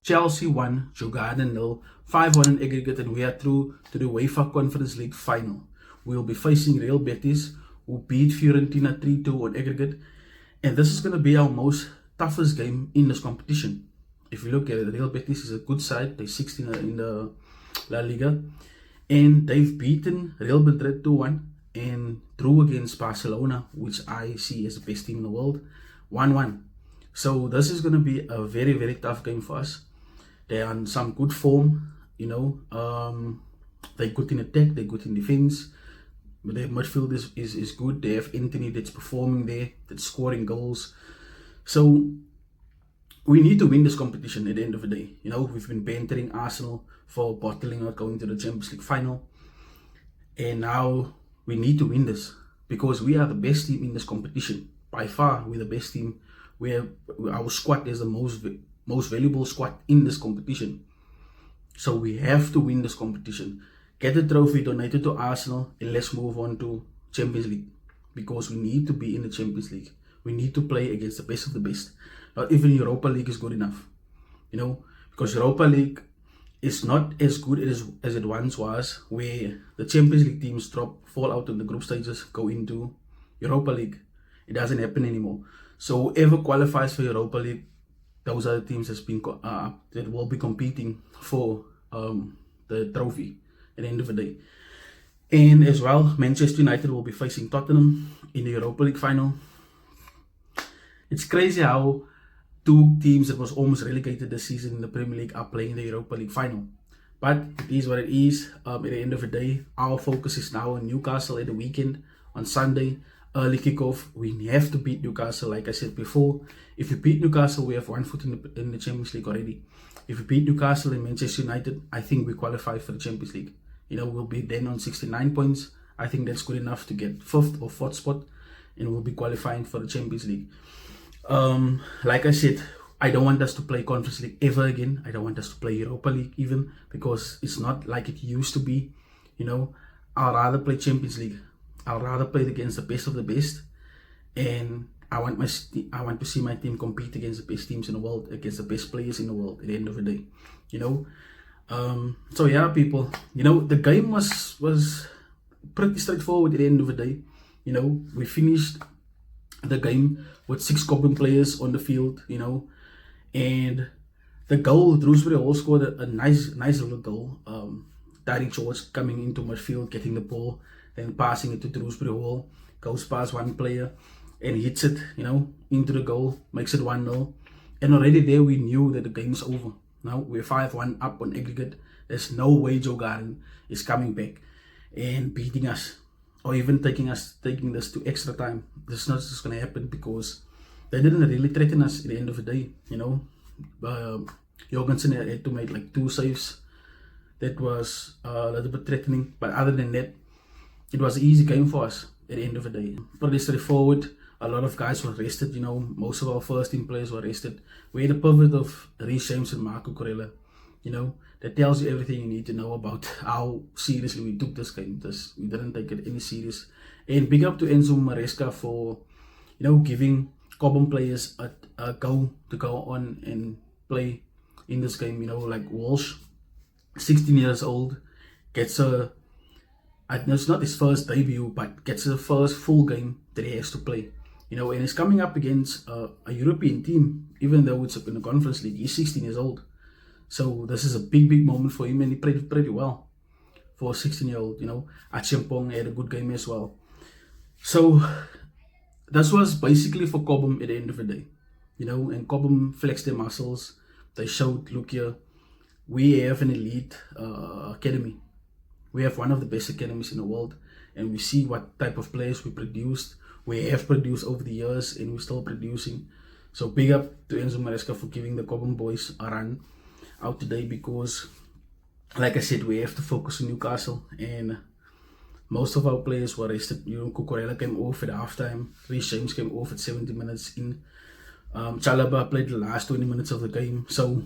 Chelsea won, Djurgarden 0, 5-1 in aggregate, and we are through to the Uefa Conference League final. We will be facing Real Betis, who beat Fiorentina 3-2 on aggregate, and this is going to be our most toughest game in this competition. If you look at it, Real Betis is a good side. They're 16th in the La Liga, and they've beaten Real Madrid 2-1 and drew against Barcelona, which I see as the best team in the world, 1-1. So this is going to be a very, very tough game for us. They're on some good form, they're good in attack, they're good in defense. But their midfield is good. They have Anthony that's performing there, that's scoring goals. So we need to win this competition at the end of the day. We've been bantering Arsenal for bottling out going to the Champions League final. And now we need to win this because we are the best team in this competition. By far, we're the best team. Our squad is the most valuable squad in this competition. So we have to win this competition. Get the trophy donated to Arsenal, and let's move on to Champions League, because we need to be in the Champions League. We need to play against the best of the best. Not even Europa League is good enough, because Europa League is not as good as it once was, where the Champions League teams fall out of the group stages, go into Europa League. It doesn't happen anymore. So whoever qualifies for Europa League, those are the teams that will be competing for the trophy at the end of the day. And as well, Manchester United will be facing Tottenham in the Europa League final. It's crazy how two teams that was almost relegated this season in the Premier League are playing the Europa League final. But it is what it is. At the end of the day, our focus is now on Newcastle at the weekend on Sunday. Early kickoff. We have to beat Newcastle, like I said before. If we beat Newcastle, we have one foot in the Champions League already. If we beat Newcastle and Manchester United, I think we qualify for the Champions League. We'll be then on 69 points. I think that's good enough to get 5th or 4th spot, and we'll be qualifying for the Champions League. Like I said, I don't want us to play Conference League ever again. I don't want us to play Europa League even, because it's not like it used to be. I'd rather play Champions League. I'd rather play against the best of the best, and I want to see my team compete against the best teams in the world, against the best players in the world at the end of the day. So yeah, people, the game was pretty straightforward at the end of the day. We finished the game with 6 Cobham players on the field, and the goal, Drewsbury Hall scored a nice little goal. Derek George coming into midfield, getting the ball, then passing it to Drewsbury Hall, goes past one player and hits it, into the goal, makes it 1-0. And already there we knew that the game is over. Now we're 5-1 up on aggregate. There's no way Djurgarden is coming back and beating us, or even taking this to extra time. This is not just going to happen, because they didn't really threaten us at the end of the day. Jorgensen had to make like 2 saves. That was a little bit threatening, but other than that, it was an easy game for us at the end of the day. Pretty straightforward. A lot of guys were rested, most of our first team players were rested. We had a pivot of Reece James and Marco Corella. That tells you everything you need to know about how seriously we took this game. We didn't take it any serious. And big up to Enzo Maresca for, giving Cobham players a go to go on and play in this game. Like Walsh, 16 years old, gets it's not his first debut, but gets the first full game that he has to play. And he's coming up against a European team, even though it's in the Conference League. He's 16 years old. So this is a big moment for him, and he played pretty well for a 16-year-old. Achimpong had a good game as well. So this was basically for Cobham at the end of the day. And Cobham flexed their muscles. They showed, look here, we have an elite academy. We have one of the best academies in the world, and we see what type of players we have produced over the years, and we're still producing. So big up to Enzo Maresca for giving the Cobham boys a run out today, because like I said, we have to focus on Newcastle, and most of our players were rested. Cucurella came off at halftime. Reece James came off at 70 minutes in. Chalaba played the last 20 minutes of the game. So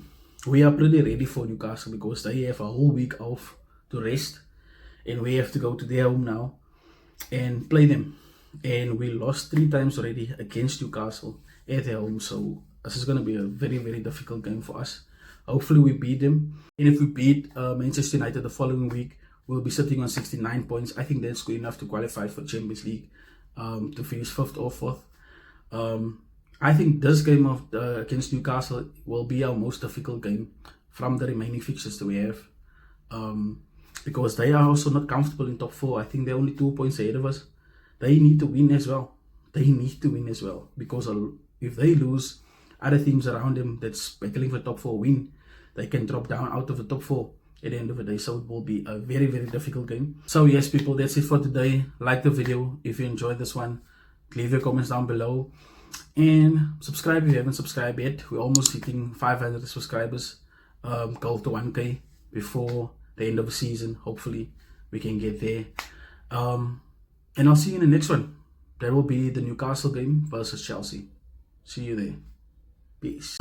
we are pretty ready for Newcastle, because they have a whole week off to rest, and we have to go to their home now and play them. And we lost 3 times already against Newcastle at their home, so this is going to be a very, very difficult game for us. Hopefully we beat them. And if we beat Manchester United the following week, we'll be sitting on 69 points. I think that's good enough to qualify for Champions League, to finish 5th or 4th. I think this game of against Newcastle will be our most difficult game from the remaining fixtures that we have, because they are also not comfortable in top 4. I think they're only 2 points ahead of us. They need to win as well. Because if they lose, other teams around them that's battling for top 4 win, they can drop down out of the top 4 at the end of the day. So it will be a very, very difficult game. So yes, people, that's it for today. Like the video if you enjoyed this one. Leave your comments down below. And subscribe if you haven't subscribed yet. We're almost hitting 500 subscribers. Goal to 1K before the end of the season. Hopefully we can get there. And I'll see you in the next one. That will be the Newcastle game versus Chelsea. See you there. Peace.